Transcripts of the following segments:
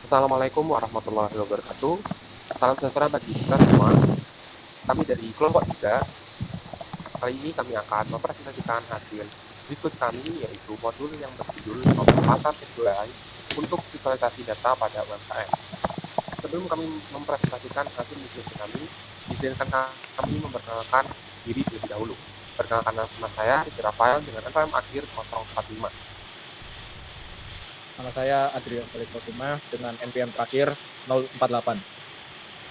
Assalamualaikum warahmatullahi wabarakatuh. Salam sejahtera bagi kita semua. Kami dari kelompok 3. Kali ini kami akan mempresentasikan hasil diskusi kami, yaitu modul yang berjudul pemanfaatan teknologi AI untuk visualisasi data pada UMKM. Sebelum kami mempresentasikan hasil diskusi kami, izinkan kami memperkenalkan diri terlebih dahulu. Perkenalkan, nama saya Riki Rafael dengan NPM akhir 045. Nama saya Adrian Kusuma dengan NPM terakhir 048.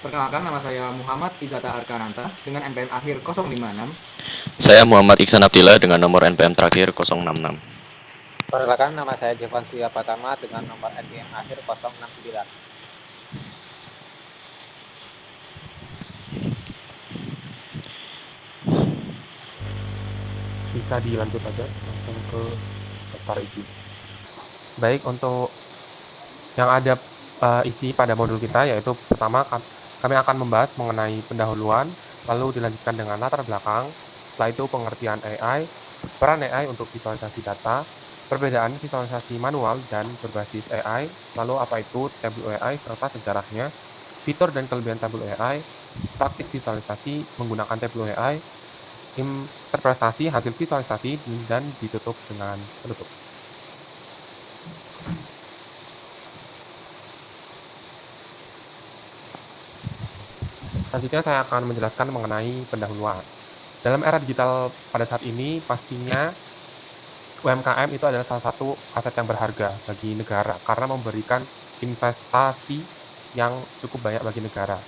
Perkenalkan, nama saya Muhammad Izata Arkananta dengan NPM akhir 056. Saya Muhammad Iksan Abdillah dengan nomor NPM terakhir 066. Perkenalkan, nama saya Jevan Sia Pratama dengan nomor NPM akhir 069. Bisa dilanjut aja langsung ke daftar isi. Baik, untuk yang ada isi pada modul kita, yaitu pertama kami akan membahas mengenai pendahuluan, lalu dilanjutkan dengan latar belakang, setelah itu pengertian AI, peran AI untuk visualisasi data, perbedaan visualisasi manual dan berbasis AI, lalu apa itu Tableau AI serta sejarahnya, fitur dan kelebihan Tableau AI, praktik visualisasi menggunakan Tableau AI, interpretasi hasil visualisasi, dan ditutup dengan penutup. Selanjutnya saya akan menjelaskan mengenai pendahuluan. Dalam era digital pada saat ini, pastinya UMKM itu adalah salah satu aset yang berharga bagi negara karena memberikan investasi yang cukup banyak bagi negara.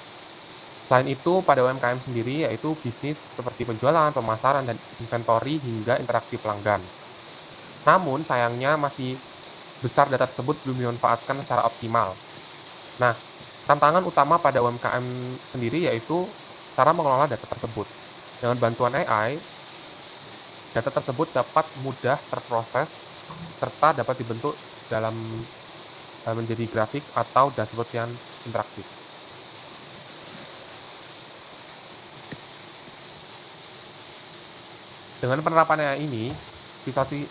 Selain itu, pada UMKM sendiri yaitu bisnis seperti penjualan, pemasaran, dan inventory hingga interaksi pelanggan. Namun, sayangnya masih besar data tersebut belum dimanfaatkan secara optimal. Nah, tantangan utama pada UMKM sendiri yaitu cara mengelola data tersebut. Dengan bantuan AI, data tersebut dapat mudah terproses serta dapat dibentuk dalam menjadi grafik atau dashboard yang interaktif. Dengan penerapan AI ini,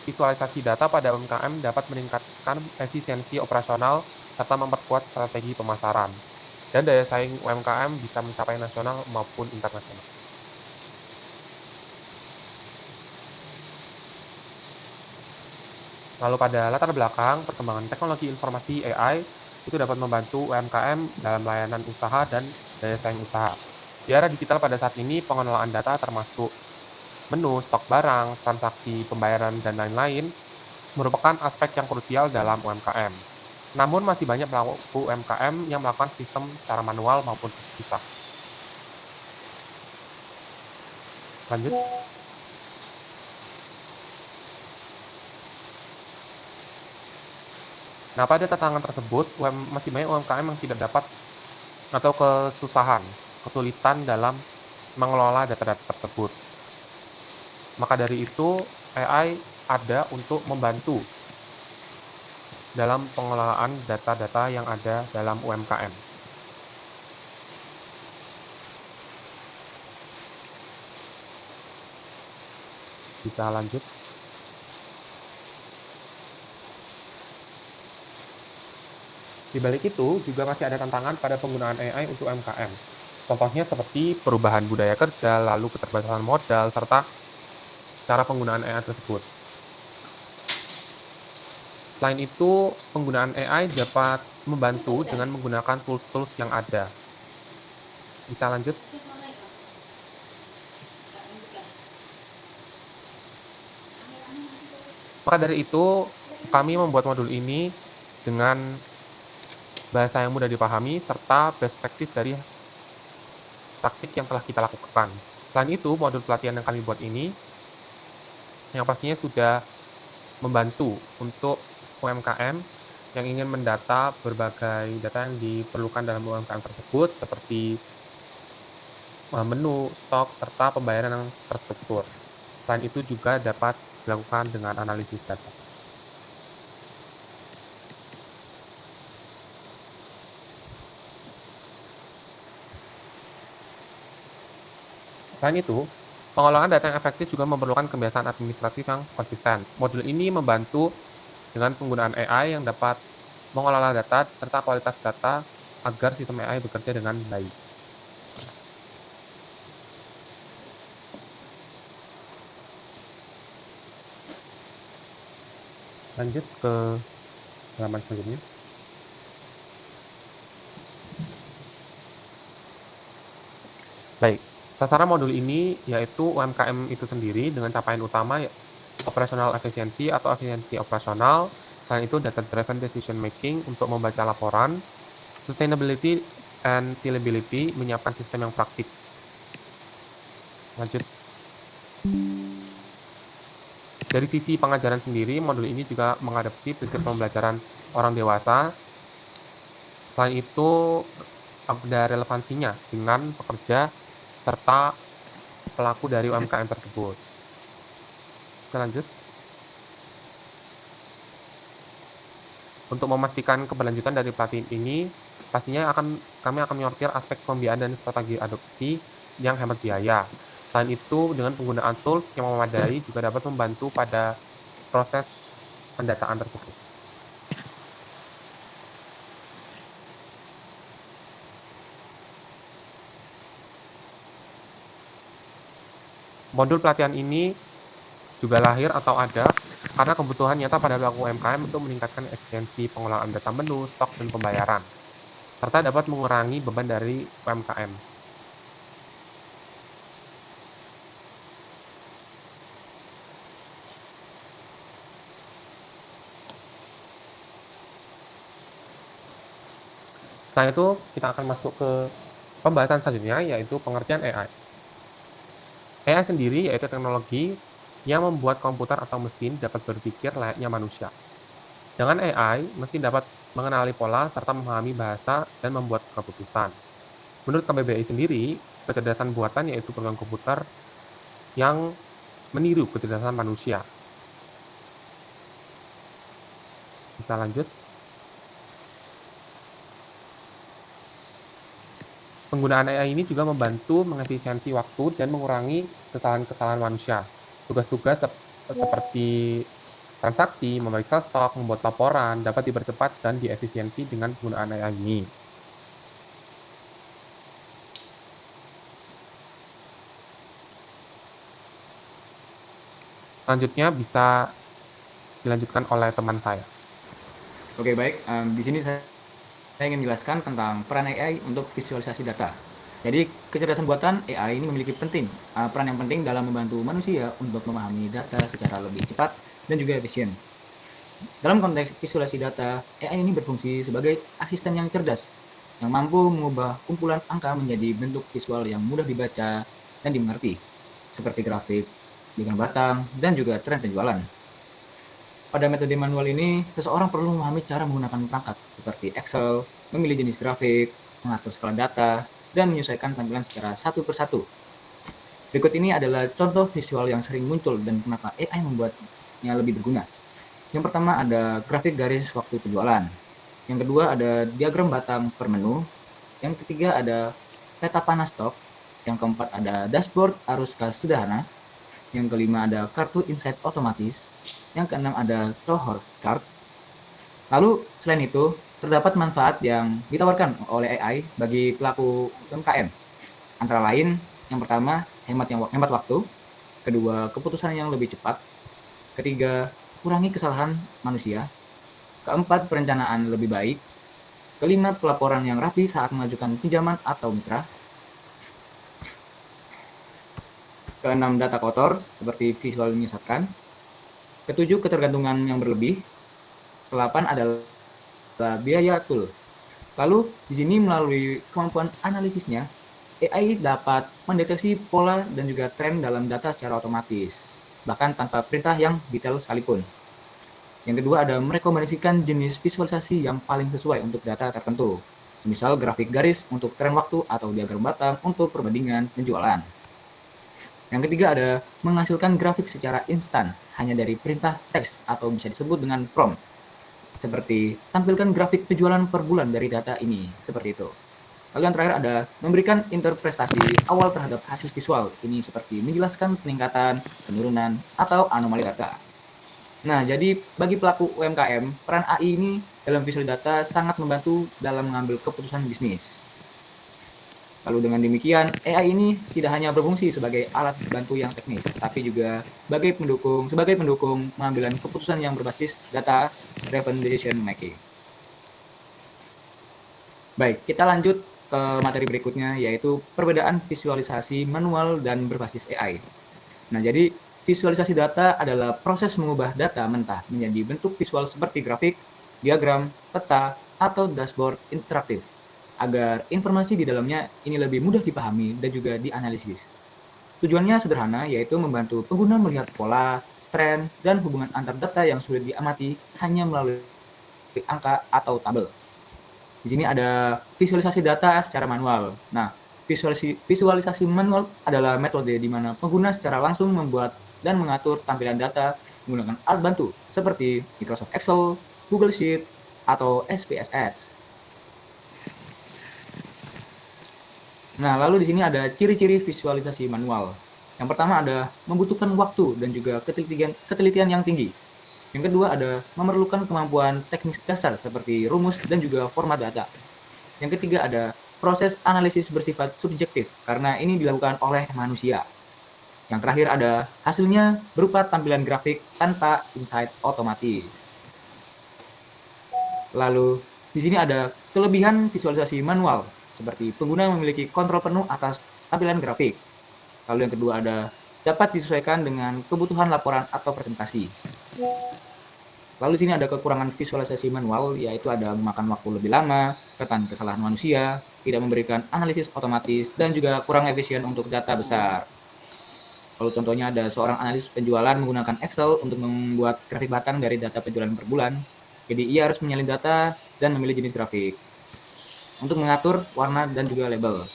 visualisasi data pada UMKM dapat meningkatkan efisiensi operasional serta memperkuat strategi pemasaran. Dan daya saing UMKM bisa mencapai nasional maupun internasional. Lalu pada latar belakang perkembangan teknologi informasi AI itu dapat membantu UMKM dalam layanan usaha dan daya saing usaha. Di era digital pada saat ini, pengelolaan data termasuk menu, stok barang, transaksi pembayaran, dan lain-lain merupakan aspek yang krusial dalam UMKM. Namun masih banyak pelaku UMKM yang melakukan sistem secara manual maupun terpisah. Lanjut. Nah, pada tantangan tersebut, masih banyak UMKM yang tidak dapat atau kesulitan dalam mengelola data-data tersebut. Maka dari itu, AI ada untuk membantu dalam pengelolaan data-data yang ada dalam UMKM. Bisa lanjut. Di balik itu, juga masih ada tantangan pada penggunaan AI untuk UMKM. Contohnya seperti perubahan budaya kerja, lalu keterbatasan modal, serta cara penggunaan AI tersebut. Selain itu, penggunaan AI dapat membantu dengan menggunakan tools-tools yang ada. Bisa lanjut. Maka dari itu, kami membuat modul ini dengan bahasa yang mudah dipahami serta best practice dari praktik yang telah kita lakukan. Selain itu, modul pelatihan yang kami buat ini yang pastinya sudah membantu untuk UMKM yang ingin mendata berbagai data yang diperlukan dalam UMKM tersebut seperti menu, stok, serta pembayaran yang terstruktur. Selain itu juga dapat dilakukan dengan analisis data. Selain itu, pengelolaan data yang efektif juga memerlukan kebiasaan administratif yang konsisten. Modul ini membantu dengan penggunaan AI yang dapat mengelola data, serta kualitas data agar sistem AI bekerja dengan baik. Lanjut ke halaman selanjutnya. Baik, sasaran modul ini yaitu UMKM itu sendiri dengan capaian utama operational efficiency atau efisiensi operasional. Selain itu, data driven decision making untuk membaca laporan, sustainability and scalability, menyiapkan sistem yang praktik. Lanjut. Dari sisi pengajaran sendiri, modul ini juga mengadopsi prinsip pembelajaran orang dewasa. Selain itu, ada relevansinya dengan pekerja serta pelaku dari UMKM tersebut. Bisa lanjut. Untuk memastikan keberlanjutan dari pelatihan ini, pastinya kami akan menyortir aspek pembiayaan dan strategi adopsi yang hemat biaya. Selain itu, dengan penggunaan tools yang memadai juga dapat membantu pada proses pendataan tersebut. Modul pelatihan ini juga lahir atau ada karena kebutuhan nyata pada pelaku UMKM untuk meningkatkan efisiensi pengelolaan data menu, stok, dan pembayaran, serta dapat mengurangi beban dari UMKM. Setelah itu, kita akan masuk ke pembahasan selanjutnya, yaitu pengertian AI. AI sendiri yaitu teknologi yang membuat komputer atau mesin dapat berpikir layaknya manusia. Dengan AI, mesin dapat mengenali pola serta memahami bahasa dan membuat keputusan. Menurut KBBI sendiri, kecerdasan buatan yaitu program komputer yang meniru kecerdasan manusia. Bisa lanjut. Penggunaan AI ini juga membantu mengefisiensi waktu dan mengurangi kesalahan-kesalahan manusia. Tugas-tugas seperti transaksi, memeriksa stok, membuat laporan dapat dipercepat dan diefisiensi dengan penggunaan AI ini. Selanjutnya bisa dilanjutkan oleh teman saya. Oke, baik. Di sini saya ingin menjelaskan tentang peran AI untuk visualisasi data. Jadi, kecerdasan buatan AI ini memiliki peran yang penting dalam membantu manusia untuk memahami data secara lebih cepat dan juga efisien. Dalam konteks visualisasi data, AI ini berfungsi sebagai asisten yang cerdas, yang mampu mengubah kumpulan angka menjadi bentuk visual yang mudah dibaca dan dimengerti, seperti grafik, diagram batang, dan juga tren penjualan. Pada metode manual ini, seseorang perlu memahami cara menggunakan perangkat seperti Excel, memilih jenis grafik, mengatur skala data, dan menyesuaikan tampilan secara satu persatu. Berikut ini adalah contoh visual yang sering muncul dan kenapa AI membuatnya lebih berguna. Yang pertama ada grafik garis waktu penjualan. Yang kedua ada diagram batang per menu. Yang ketiga ada peta panas stok. Yang keempat ada dashboard arus kas sederhana. Yang kelima ada kartu insight otomatis. Yang keenam ada cohort chart. Lalu selain itu, terdapat manfaat yang ditawarkan oleh AI bagi pelaku UMKM. Antara lain, yang pertama, hemat waktu. Kedua, keputusan yang lebih cepat. Ketiga, kurangi kesalahan manusia. Keempat, perencanaan lebih baik. Kelima, pelaporan yang rapi saat mengajukan pinjaman atau mitra. Keenam, data kotor, seperti visual menyesatkan. Ketujuh, ketergantungan yang berlebih. Kedelapan adalah biaya tool. Lalu, di sini melalui kemampuan analisisnya, AI dapat mendeteksi pola dan juga tren dalam data secara otomatis, bahkan tanpa perintah yang detail sekalipun. Yang kedua ada merekomendasikan jenis visualisasi yang paling sesuai untuk data tertentu, semisal grafik garis untuk tren waktu atau diagram batang untuk perbandingan penjualan. Yang ketiga ada menghasilkan grafik secara instan hanya dari perintah teks atau bisa disebut dengan prompt. Seperti tampilkan grafik penjualan per bulan dari data ini, seperti itu. Lalu yang terakhir ada memberikan interpretasi awal terhadap hasil visual. Ini seperti menjelaskan peningkatan, penurunan, atau anomali data. Nah, jadi bagi pelaku UMKM, peran AI ini dalam visual data sangat membantu dalam mengambil keputusan bisnis. Lalu dengan demikian, AI ini tidak hanya berfungsi sebagai alat bantu yang teknis, tetapi juga sebagai pendukung pengambilan keputusan yang berbasis data driven decision making. Baik, kita lanjut ke materi berikutnya, yaitu perbedaan visualisasi manual dan berbasis AI. Nah, jadi visualisasi data adalah proses mengubah data mentah menjadi bentuk visual seperti grafik, diagram, peta, atau dashboard interaktif agar informasi di dalamnya ini lebih mudah dipahami dan juga dianalisis. Tujuannya sederhana, yaitu membantu pengguna melihat pola, tren, dan hubungan antar data yang sulit diamati hanya melalui angka atau tabel. Di sini ada visualisasi data secara manual. Nah, visualisasi manual adalah metode di mana pengguna secara langsung membuat dan mengatur tampilan data menggunakan alat bantu seperti Microsoft Excel, Google Sheet, atau SPSS. Nah, lalu di sini ada ciri-ciri visualisasi manual. Yang pertama ada membutuhkan waktu dan juga ketelitian yang tinggi. Yang kedua ada memerlukan kemampuan teknis dasar seperti rumus dan juga format data. Yang ketiga ada proses analisis bersifat subjektif karena ini dilakukan oleh manusia. Yang terakhir ada hasilnya berupa tampilan grafik tanpa insight otomatis. Lalu di sini ada kelebihan visualisasi manual seperti pengguna memiliki kontrol penuh atas tampilan grafik. Lalu yang kedua ada dapat disesuaikan dengan kebutuhan laporan atau presentasi. Lalu di sini ada kekurangan visualisasi manual, yaitu ada memakan waktu lebih lama, rentan kesalahan manusia, tidak memberikan analisis otomatis, dan juga kurang efisien untuk data besar. Lalu contohnya ada seorang analis penjualan menggunakan Excel untuk membuat grafik batang dari data penjualan per bulan. Jadi ia harus menyalin data dan memilih jenis grafik untuk mengatur warna dan juga label.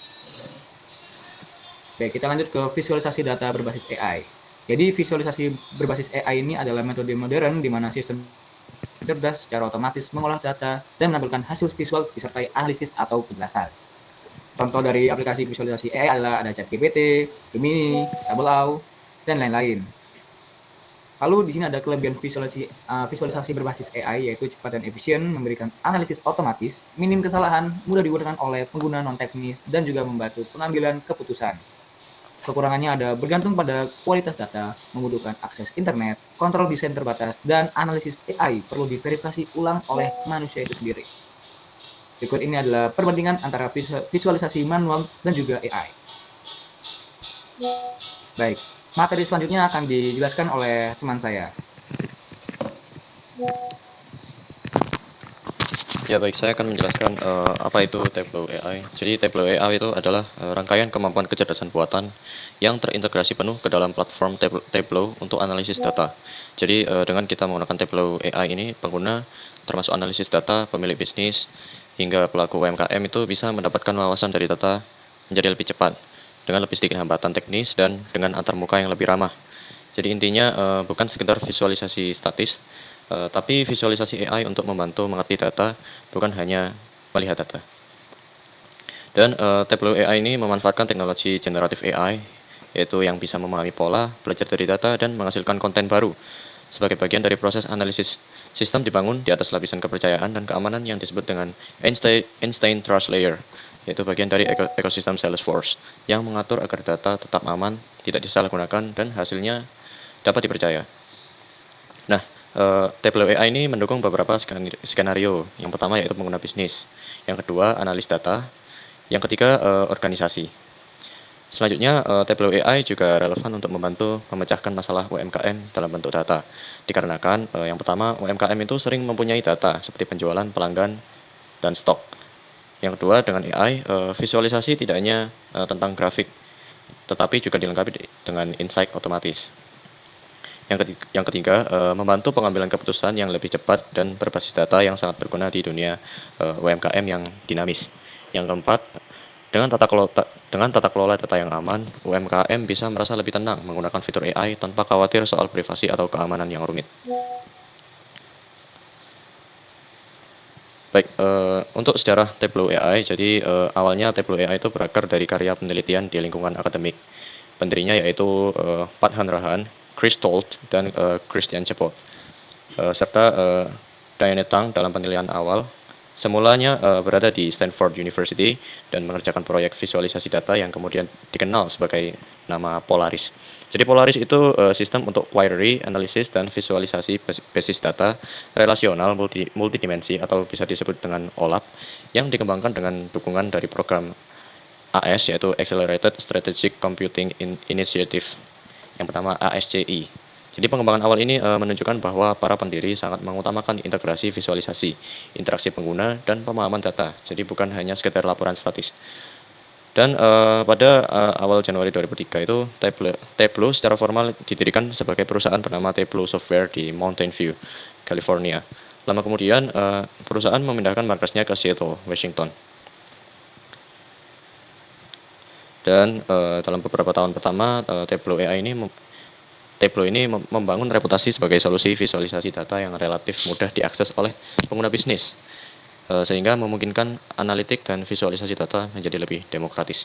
Baik, kita lanjut ke visualisasi data berbasis AI. Jadi visualisasi berbasis AI ini adalah metode modern di mana sistem cerdas secara otomatis mengolah data dan menampilkan hasil visual disertai analisis atau penjelasan. Contoh dari aplikasi visualisasi AI adalah ada ChatGPT, Gemini, Tableau, dan lain-lain. Lalu di sini ada kelebihan visualisasi berbasis AI, yaitu cepat dan efisien, memberikan analisis otomatis, minim kesalahan, mudah digunakan oleh pengguna non-teknis, dan juga membantu pengambilan keputusan. Kekurangannya ada bergantung pada kualitas data, membutuhkan akses internet, kontrol desain terbatas, dan analisis AI perlu diverifikasi ulang oleh manusia itu sendiri. Berikut ini adalah perbandingan antara visualisasi manual dan juga AI. Baik, materi selanjutnya akan dijelaskan oleh teman saya. Ya baik, saya akan menjelaskan apa itu Tableau AI. Jadi Tableau AI itu adalah rangkaian kemampuan kecerdasan buatan yang terintegrasi penuh ke dalam platform Tableau untuk analisis data. Jadi dengan kita menggunakan Tableau AI ini, pengguna termasuk analisis data, pemilik bisnis, hingga pelaku UMKM itu bisa mendapatkan wawasan dari data menjadi lebih cepat, dengan lebih sedikit hambatan teknis dan dengan antarmuka yang lebih ramah. Jadi intinya bukan sekedar visualisasi statis, tapi visualisasi AI untuk membantu mengerti data, bukan hanya melihat data. Dan Tableau AI ini memanfaatkan teknologi generatif AI, yaitu yang bisa memahami pola, belajar dari data, dan menghasilkan konten baru. Sebagai bagian dari proses analisis, sistem dibangun di atas lapisan kepercayaan dan keamanan yang disebut dengan Einstein Trust Layer, yaitu bagian dari ekosistem Salesforce, yang mengatur agar data tetap aman, tidak disalahgunakan, dan hasilnya dapat dipercaya. Nah, Tableau AI ini mendukung beberapa skenario. Yang pertama yaitu pengguna bisnis, yang kedua analis data, yang ketiga organisasi. Selanjutnya, Tableau AI juga relevan untuk membantu memecahkan masalah UMKM dalam bentuk data. Dikarenakan yang pertama, UMKM itu sering mempunyai data seperti penjualan, pelanggan, dan stok. Yang kedua, dengan AI, visualisasi tidak hanya tentang grafik, tetapi juga dilengkapi dengan insight otomatis. Yang ketiga, membantu pengambilan keputusan yang lebih cepat dan berbasis data yang sangat berguna di dunia UMKM yang dinamis. Yang keempat, dengan tata kelola data yang aman, UMKM bisa merasa lebih tenang menggunakan fitur AI tanpa khawatir soal privasi atau keamanan yang rumit. Baik, untuk sejarah Tableau AI, jadi awalnya Tableau AI itu berakar dari karya penelitian di lingkungan akademik. Pendirinya yaitu Pat Hanrahan, Chris Tolt, dan Christian Chapot. serta Diane Tang dalam penilaian awal. Semulanya berada di Stanford University dan mengerjakan proyek visualisasi data yang kemudian dikenal sebagai nama Polaris. Jadi Polaris itu sistem untuk query, analisis, dan visualisasi basis data relasional multidimensi atau bisa disebut dengan OLAP yang dikembangkan dengan dukungan dari program AS yaitu Accelerated Strategic Computing Initiative yang pertama ASCI. Jadi pengembangan awal ini menunjukkan bahwa para pendiri sangat mengutamakan integrasi visualisasi, interaksi pengguna, dan pemahaman data. Jadi bukan hanya sekedar laporan statis. Dan pada awal Januari 2003 itu Tableau secara formal didirikan sebagai perusahaan bernama Tableau Software di Mountain View, California. Lama kemudian perusahaan memindahkan markasnya ke Seattle, Washington. Dan dalam beberapa tahun pertama Tableau ini membangun reputasi sebagai solusi visualisasi data yang relatif mudah diakses oleh pengguna bisnis, sehingga memungkinkan analitik dan visualisasi data menjadi lebih demokratis.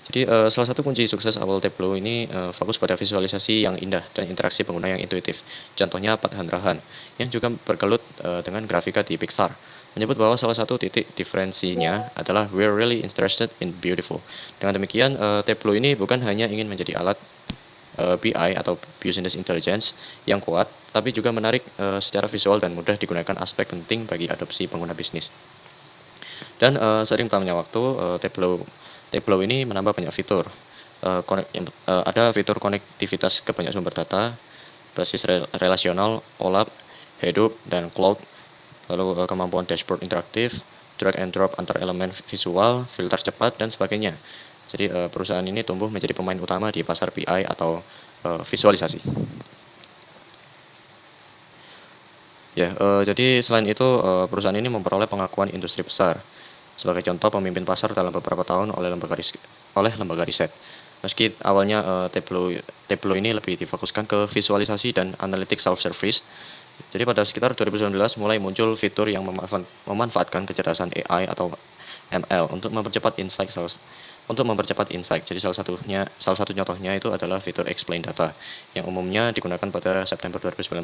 Jadi salah satu kunci sukses awal Tableau ini fokus pada visualisasi yang indah dan interaksi pengguna yang intuitif. Contohnya Pat Hanrahan, yang juga bergelut dengan grafika di Pixar, menyebut bahwa salah satu titik diferensinya adalah "We're really interested in beautiful". Dengan demikian, Tableau ini bukan hanya ingin menjadi alat BI atau Business Intelligence yang kuat, tapi juga menarik secara visual dan mudah digunakan aspek penting bagi adopsi pengguna bisnis. Dan seiring bertambahnya waktu, Tableau ini menambah banyak fitur. Ada fitur konektivitas ke banyak sumber data, basis relasional, OLAP, Hadoop, dan Cloud, lalu kemampuan dashboard interaktif, drag and drop antar elemen visual, filter cepat, dan sebagainya. Jadi perusahaan ini tumbuh menjadi pemain utama di pasar BI atau visualisasi. Ya, jadi selain itu perusahaan ini memperoleh pengakuan industri besar. Sebagai contoh, pemimpin pasar dalam beberapa tahun oleh lembaga riset. Meski awalnya Tableau ini lebih difokuskan ke visualisasi dan analitik self-service, jadi pada sekitar 2019 mulai muncul fitur yang memanfaatkan kecerdasan AI atau ML untuk mempercepat insight. Jadi salah satu contohnya itu adalah fitur Explain Data yang umumnya digunakan pada September 2019.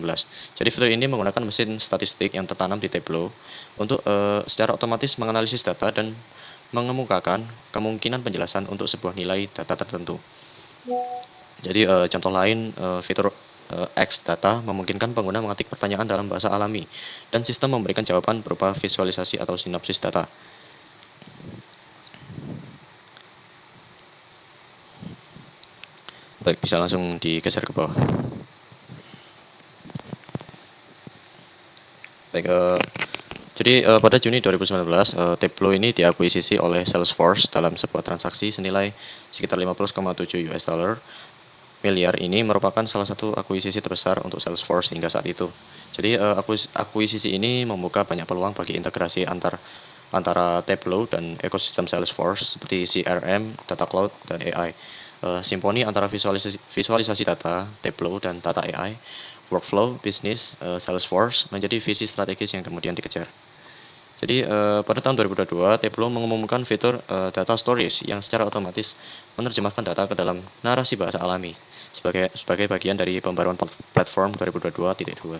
Jadi fitur ini menggunakan mesin statistik yang tertanam di Tableau untuk secara otomatis menganalisis data dan mengemukakan kemungkinan penjelasan untuk sebuah nilai data tertentu. Jadi contoh lain fitur X Data memungkinkan pengguna mengetik pertanyaan dalam bahasa alami dan sistem memberikan jawaban berupa visualisasi atau sinopsis data. Baik, bisa langsung digeser ke bawah. Baik, jadi pada Juni 2019 Tableau ini diakuisisi oleh Salesforce dalam sebuah transaksi senilai sekitar 50,7 US dollar. Miliar ini merupakan salah satu akuisisi terbesar untuk Salesforce hingga saat itu. Jadi akuisisi ini membuka banyak peluang bagi integrasi antara Tableau dan ekosistem Salesforce seperti CRM, Data Cloud, dan AI. Simfoni antara visualisasi data, Tableau, dan data AI, workflow, bisnis, Salesforce menjadi visi strategis yang kemudian dikejar. Jadi pada tahun 2022, Tableau mengumumkan fitur data storage yang secara otomatis menerjemahkan data ke dalam narasi bahasa alami sebagai bagian dari pembaruan platform 2022.2.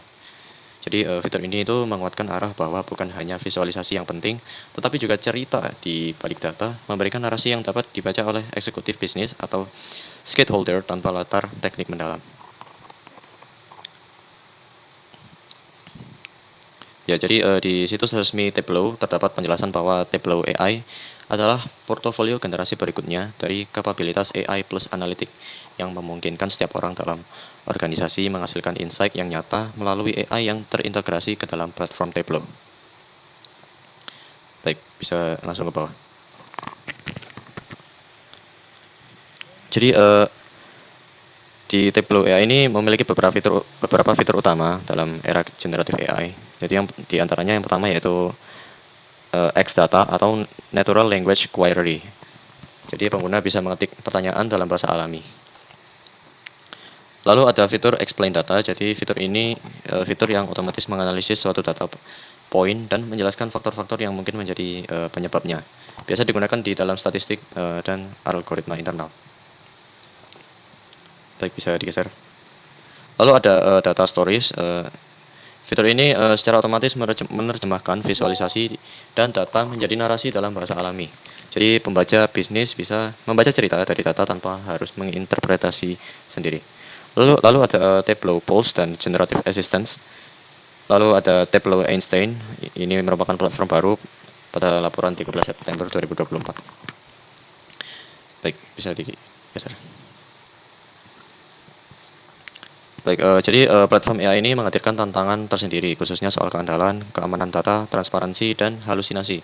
Jadi fitur ini itu menguatkan arah bahwa bukan hanya visualisasi yang penting, tetapi juga cerita di balik data, memberikan narasi yang dapat dibaca oleh eksekutif bisnis atau stakeholder tanpa latar teknik mendalam. Ya, jadi di situs resmi Tableau terdapat penjelasan bahwa Tableau AI adalah portofolio generasi berikutnya dari kapabilitas AI plus analitik yang memungkinkan setiap orang dalam organisasi menghasilkan insight yang nyata melalui AI yang terintegrasi ke dalam platform Tableau. Baik, bisa langsung ke bawah. Jadi di Tableau AI ini memiliki beberapa fitur utama dalam era generatif AI. Jadi yang diantaranya yang pertama yaitu X Data atau Natural Language Query. Jadi pengguna bisa mengetik pertanyaan dalam bahasa alami. Lalu ada fitur Explain Data. Jadi fitur ini fitur yang otomatis menganalisis suatu data point dan menjelaskan faktor-faktor yang mungkin menjadi penyebabnya. Biasa digunakan di dalam statistik dan algoritma internal. Baik, bisa digeser. Lalu ada data storage. Fitur ini secara otomatis menerjemahkan visualisasi dan data menjadi narasi dalam bahasa alami. Jadi pembaca bisnis bisa membaca cerita dari data tanpa harus menginterpretasi sendiri. Lalu ada Tableau Pulse dan Generative Assistance. Lalu ada Tableau Einstein. Ini merupakan platform baru pada laporan 13 September 2024. Baik, bisa digeser. Baik, jadi platform AI ini menghadirkan tantangan tersendiri, khususnya soal keandalan, keamanan data, transparansi, dan halusinasi.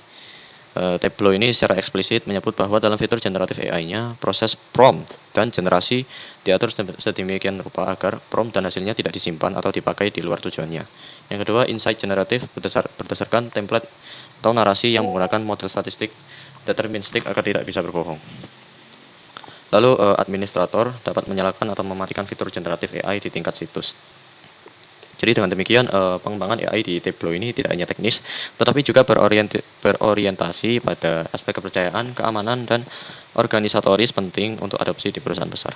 Tableau ini secara eksplisit menyebut bahwa dalam fitur generatif AI-nya, proses prompt dan generasi diatur sedemikian rupa agar prompt dan hasilnya tidak disimpan atau dipakai di luar tujuannya. Yang kedua, insight generatif berdasarkan template atau narasi yang menggunakan model statistik deterministik agar tidak bisa berbohong. Lalu administrator dapat menyalakan atau mematikan fitur generatif AI di tingkat situs. Jadi dengan demikian pengembangan AI di Tableau ini tidak hanya teknis, tetapi juga berorientasi pada aspek kepercayaan, keamanan, dan organisatoris penting untuk adopsi di perusahaan besar.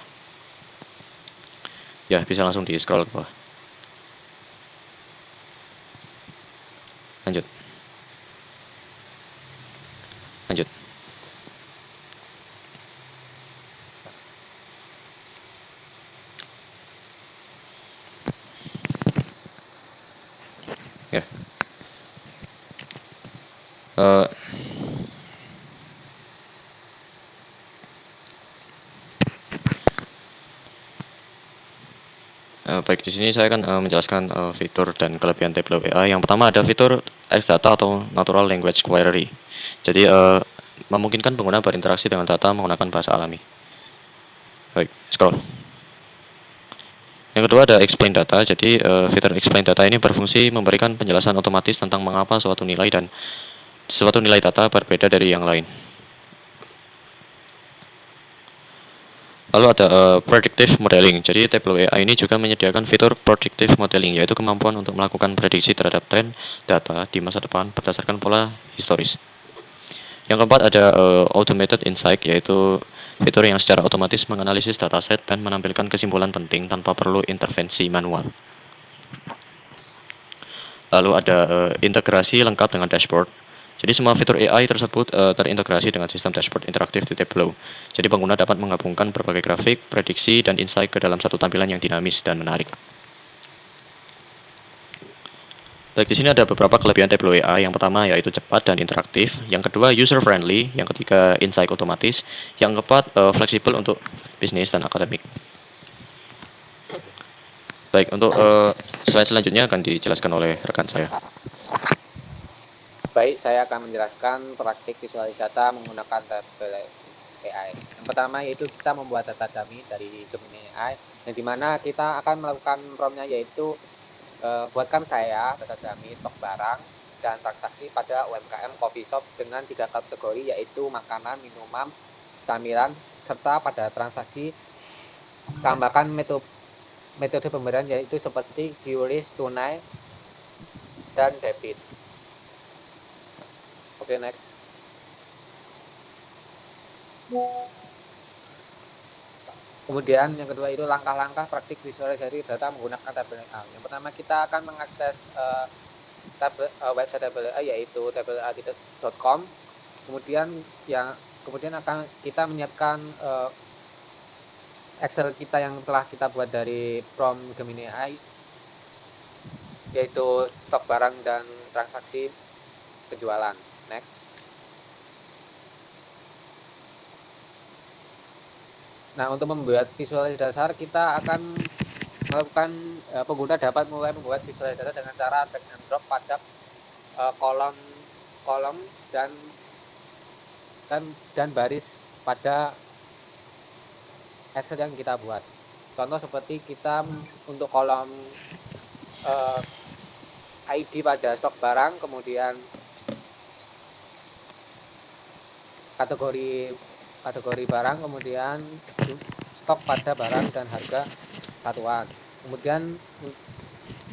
Ya, bisa langsung di-scroll ke bawah. Lanjut. Lanjut. Ya. Baik, di sini saya akan menjelaskan fitur dan kelebihan Tableau AI. Yang pertama ada fitur X-Data atau Natural Language Query. Jadi memungkinkan pengguna berinteraksi dengan data menggunakan bahasa alami. Baik, scroll. Yang kedua ada Explain Data. Jadi fitur Explain Data ini berfungsi memberikan penjelasan otomatis tentang mengapa suatu nilai data berbeda dari yang lain. Lalu ada Predictive Modeling. Jadi Tableau AI ini juga menyediakan fitur Predictive Modeling, yaitu kemampuan untuk melakukan prediksi terhadap tren data di masa depan berdasarkan pola historis. Yang keempat ada Automated Insight, yaitu fitur yang secara otomatis menganalisis dataset dan menampilkan kesimpulan penting tanpa perlu intervensi manual. Lalu ada integrasi lengkap dengan dashboard. Jadi semua fitur AI tersebut terintegrasi dengan sistem dashboard interaktif di Tableau. Jadi pengguna dapat menggabungkan berbagai grafik, prediksi, dan insight ke dalam satu tampilan yang dinamis dan menarik. Baik, di sini ada beberapa kelebihan Tableau AI. Yang pertama yaitu cepat dan interaktif. Yang kedua user friendly. Yang ketiga insight otomatis. Yang keempat fleksibel untuk bisnis dan akademik. Baik, untuk slide selanjutnya akan dijelaskan oleh rekan saya. Baik, saya akan menjelaskan praktik visualisasi data menggunakan Tableau AI. Yang pertama yaitu kita membuat data dummy dari Gemini AI, yang dimana kita akan melakukan prompt-nya yaitu buatkan saya data dummy stok barang dan transaksi pada UMKM coffee shop dengan 3 kategori yaitu makanan, minuman, camilan, serta pada transaksi tambahkan metode pemberian yaitu seperti QRIS, tunai, dan debit. Oke, next. Kemudian yang kedua itu langkah-langkah praktik visualisasi data menggunakan Tableau AI. Yang pertama kita akan mengakses website Tableau AI yaitu tableauai.com. Kemudian akan kita menyiapkan Excel kita yang telah kita buat dari prompt Gemini AI yaitu stok barang dan transaksi penjualan. Next. Nah, untuk membuat visualisasi dasar kita akan melakukan pengguna dapat mulai membuat visualisasi data dengan cara drag and drop pada kolom dan baris pada Excel yang kita buat. Contoh seperti kita untuk kolom ID pada stok barang, kemudian kategori barang, kemudian stok pada barang dan harga satuan. Kemudian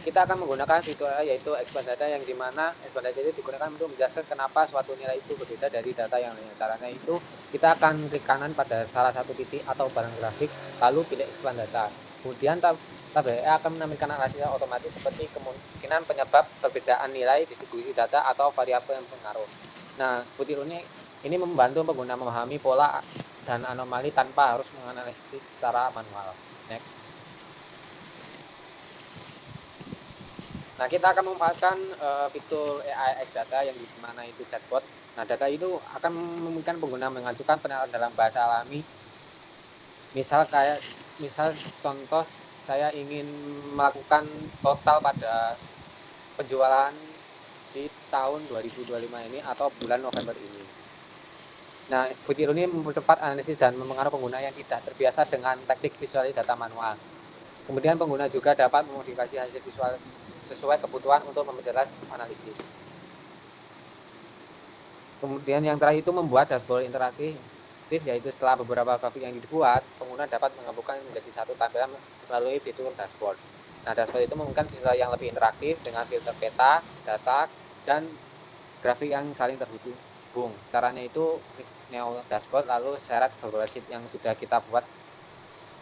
kita akan menggunakan fitur AI yaitu expand data, yang dimana expand data itu digunakan untuk menjelaskan kenapa suatu nilai itu berbeda dari data yang lainnya. Caranya itu kita akan klik kanan pada salah satu titik atau barang grafik, lalu pilih expand data. Kemudian tabel AI akan menampilkan analisis otomatis seperti kemungkinan penyebab perbedaan nilai, distribusi data, atau variabel yang berpengaruh. Nah, fitur ini membantu pengguna memahami pola dan anomali tanpa harus menganalisis secara manual. Next. Nah, kita akan memanfaatkan fitur AI X Data yang dimana itu chatbot. Nah, data itu akan memungkinkan pengguna mengajukan penilaian dalam bahasa alami. Misal contoh, saya ingin melakukan total pada penjualan di tahun 2025 ini atau bulan November ini. Nah, fitur ini mempercepat analisis dan mempengaruhi pengguna yang tidak terbiasa dengan teknik visualisasi data manual. Kemudian pengguna juga dapat memodifikasi hasil visual sesuai kebutuhan untuk memperjelas analisis. Kemudian yang terakhir itu membuat dashboard interaktif, yaitu setelah beberapa grafik yang dibuat, pengguna dapat menggabungkan menjadi satu tampilan melalui fitur dashboard. Nah, dashboard itu memungkinkan visual yang lebih interaktif dengan filter peta, data, dan grafik yang saling terhubung. Caranya itu klik Neo Dashboard lalu seret beberapa sheet yang sudah kita buat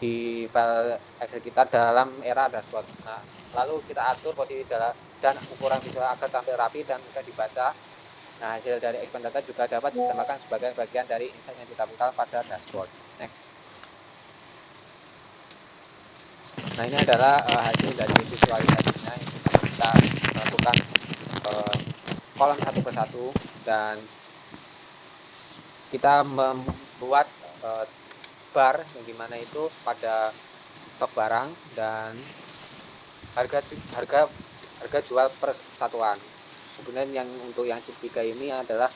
di file Excel kita dalam era dashboard. Nah, lalu kita atur posisi dan ukuran visual agar tampil rapi dan mudah dibaca. Nah, hasil dari expand data juga dapat ditambahkan sebagai bagian dari insight yang ditampilkan pada dashboard. Next. Nah, ini adalah hasil dari visualisasinya yang kita lakukan kolom satu persatu, dan kita membuat bar yang dimana itu pada stok barang dan harga jual per satuan. Kemudian yang untuk yang sheet 3 ini adalah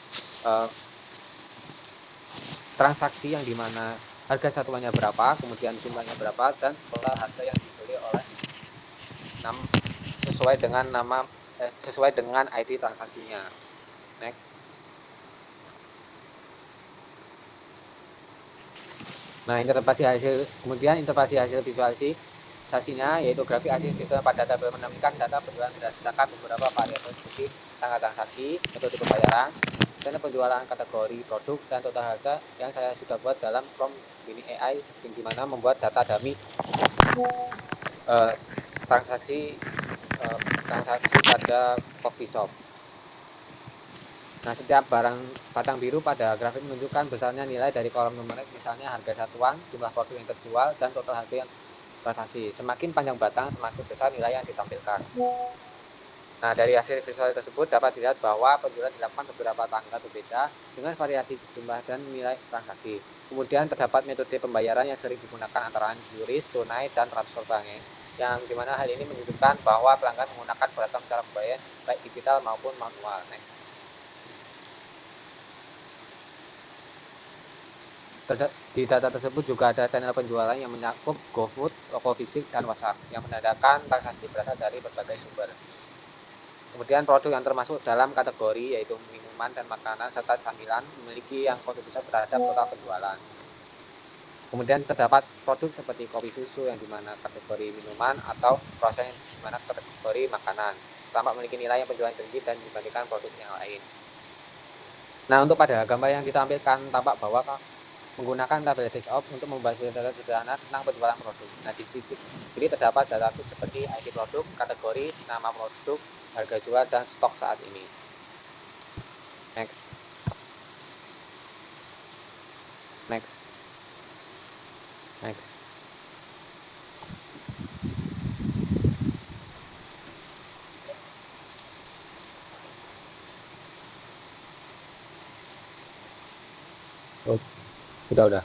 transaksi yang dimana harga satuannya berapa, kemudian jumlahnya berapa, dan total harga yang dibeli oleh sesuai dengan ID transaksinya. Next. Nah, kemudian interpretasi hasil visualisasinya yaitu grafik hasil visual pada tabel menampilkan data penjualan berdasarkan beberapa variabel seperti tanggal transaksi, metode pembayaran, dan penjualan kategori produk, dan total harga yang saya sudah buat dalam prompt Gemini AI yang dimana membuat data dummy transaksi pada coffee shop. Nah, setiap batang biru pada grafik menunjukkan besarnya nilai dari kolom numerik, misalnya harga satuan, jumlah produk yang terjual, dan total harga yang transaksi. Semakin panjang batang, semakin besar nilai yang ditampilkan. Nah, dari hasil visual tersebut dapat dilihat bahwa penjualan dilakukan beberapa tanggal berbeda dengan variasi jumlah dan nilai transaksi. Kemudian terdapat metode pembayaran yang sering digunakan antara QRIS, tunai, dan transfer bank, yang dimana hal ini menunjukkan bahwa pelanggan menggunakan beragam cara pembayaran baik digital maupun manual. Next. Di data tersebut juga ada channel penjualan yang mencakup GoFood, toko fisik, dan WhatsApp yang menandakan transaksi berasal dari berbagai sumber. Kemudian produk yang termasuk dalam kategori yaitu minuman dan makanan serta camilan memiliki yang kontribusi terhadap total penjualan. Kemudian terdapat produk seperti kopi susu yang dimana kategori minuman atau proses yang dimana kategori makanan tampak memiliki nilai yang penjualan tinggi dan dibandingkan produk yang lain. Nah, untuk pada gambar yang ditampilkan tampak bahwa menggunakan tabel desktop untuk membuat data sederhana tentang penjualan produk. Nah, di sini terdapat data seperti ID produk, kategori, nama produk, harga jual, dan stok saat ini. Next. Oh, udah.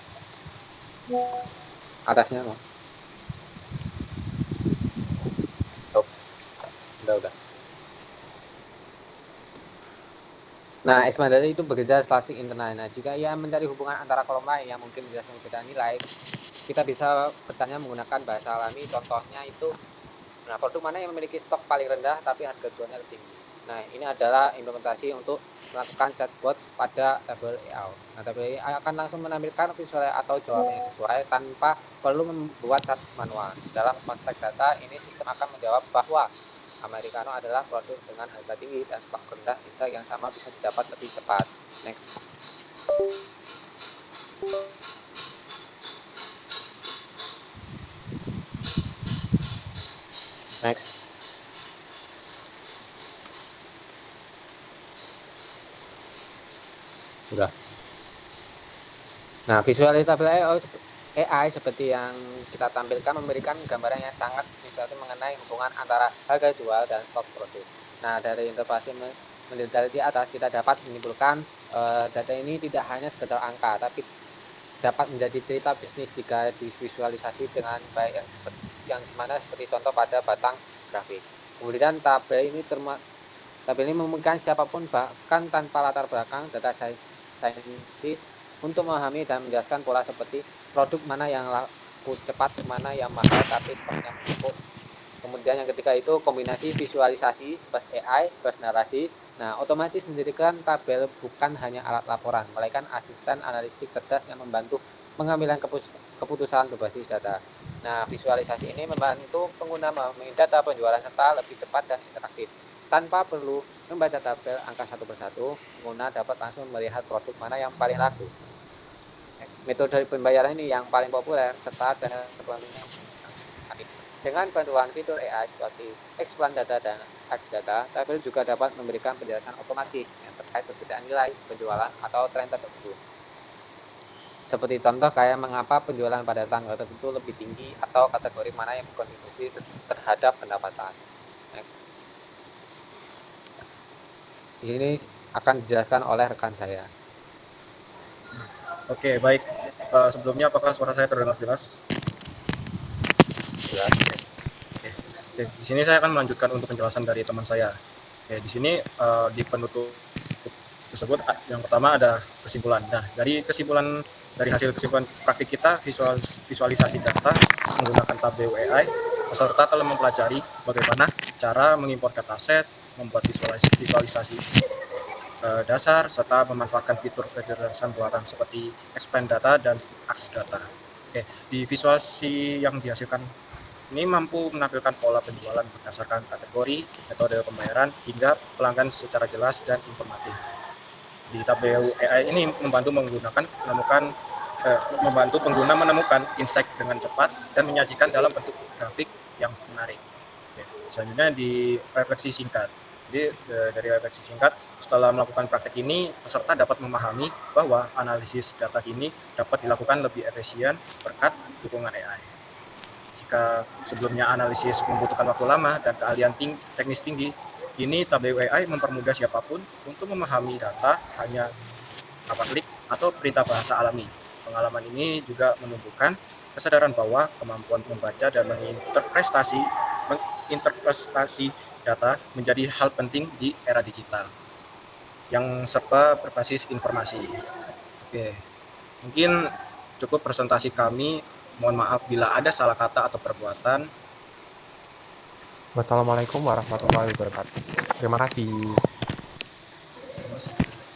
Atasnya no. Oh, udah. Nah, expand data itu bekerja selasih internal. Nah, jika ia mencari hubungan antara kolom lain yang mungkin menjelaskan perbedaan nilai, kita bisa bertanya menggunakan bahasa alami. Contohnya itu, nah, produk mana yang memiliki stok paling rendah tapi harga jualnya lebih tinggi. Nah, ini adalah implementasi untuk melakukan chatbot pada tabel AI. Nah, tabel AI akan langsung menampilkan visual atau jawaban yang sesuai tanpa perlu membuat chat manual. Dalam konteks data ini, sistem akan menjawab bahwa Americano adalah produk dengan harga tinggi dan stok rendah, insight yang sama bisa didapat lebih cepat. Next. Next. Udah. Nah, visualisasi AI seperti yang kita tampilkan memberikan gambaran yang sangat misalnya mengenai hubungan antara harga jual dan stok produk. Nah, dari interpretasi mendetail di atas kita dapat menyimpulkan data ini tidak hanya sekedar angka, tapi dapat menjadi cerita bisnis jika divisualisasi dengan baik yang dimana seperti contoh pada batang grafik. Kemudian tabel ini memungkinkan siapapun bahkan tanpa latar belakang data saintis untuk memahami dan menjelaskan pola seperti produk mana yang laku cepat, mana yang mahal tapi stoknya menumpuk. Kemudian yang ketiga itu kombinasi visualisasi plus AI plus narasi. Nah, otomatis mendirikan tabel bukan hanya alat laporan, melainkan asisten analitik cerdas yang membantu pengambilan keputusan berbasis data. Nah, visualisasi ini membantu pengguna memahami data penjualan serta lebih cepat dan interaktif. Tanpa perlu membaca tabel angka satu persatu, pengguna dapat langsung melihat produk mana yang paling laku. Metode pembayaran ini yang paling populer serta dengan bantuan fitur AI seperti Explain Data dan X-Data, tabel juga dapat memberikan penjelasan otomatis yang terkait perbedaan nilai penjualan atau tren tertentu. Seperti contoh kayak mengapa penjualan pada tanggal tertentu lebih tinggi atau kategori mana yang berkontribusi terhadap pendapatan. Next. Di sini akan dijelaskan oleh rekan saya. Oke, baik. Sebelumnya apakah suara saya terdengar jelas? Jelas. Oke, di sini saya akan melanjutkan untuk penjelasan dari teman saya. Oke, di sini di penutup tersebut yang pertama ada kesimpulan. Nah, dari hasil kesimpulan praktik kita visualisasi data menggunakan tabel AI, peserta telah mempelajari bagaimana cara mengimpor dataset, membuat visualisasi dasar serta memanfaatkan fitur kecerdasan buatan seperti Explain Data dan X-Data. Oke, di visualisasi yang dihasilkan ini mampu menampilkan pola penjualan berdasarkan kategori, metode pembayaran, hingga pelanggan secara jelas dan informatif. Di tabel AI ini membantu pengguna menemukan insight dengan cepat dan menyajikan dalam bentuk grafik yang menarik. Oke, selanjutnya di refleksi singkat. Jadi dari refleksi singkat, setelah melakukan praktek ini, peserta dapat memahami bahwa analisis data ini dapat dilakukan lebih efisien berkat dukungan AI. Jika sebelumnya analisis membutuhkan waktu lama dan keahlian teknis tinggi, kini tabel AI mempermudah siapapun untuk memahami data hanya klik atau perintah bahasa alami. Pengalaman ini juga menumbuhkan kesadaran bahwa kemampuan membaca dan menginterpretasi data menjadi hal penting di era digital yang serba berbasis informasi. Oke, mungkin cukup presentasi kami. Mohon maaf bila ada salah kata atau perbuatan. Wassalamualaikum warahmatullahi wabarakatuh. Terima kasih.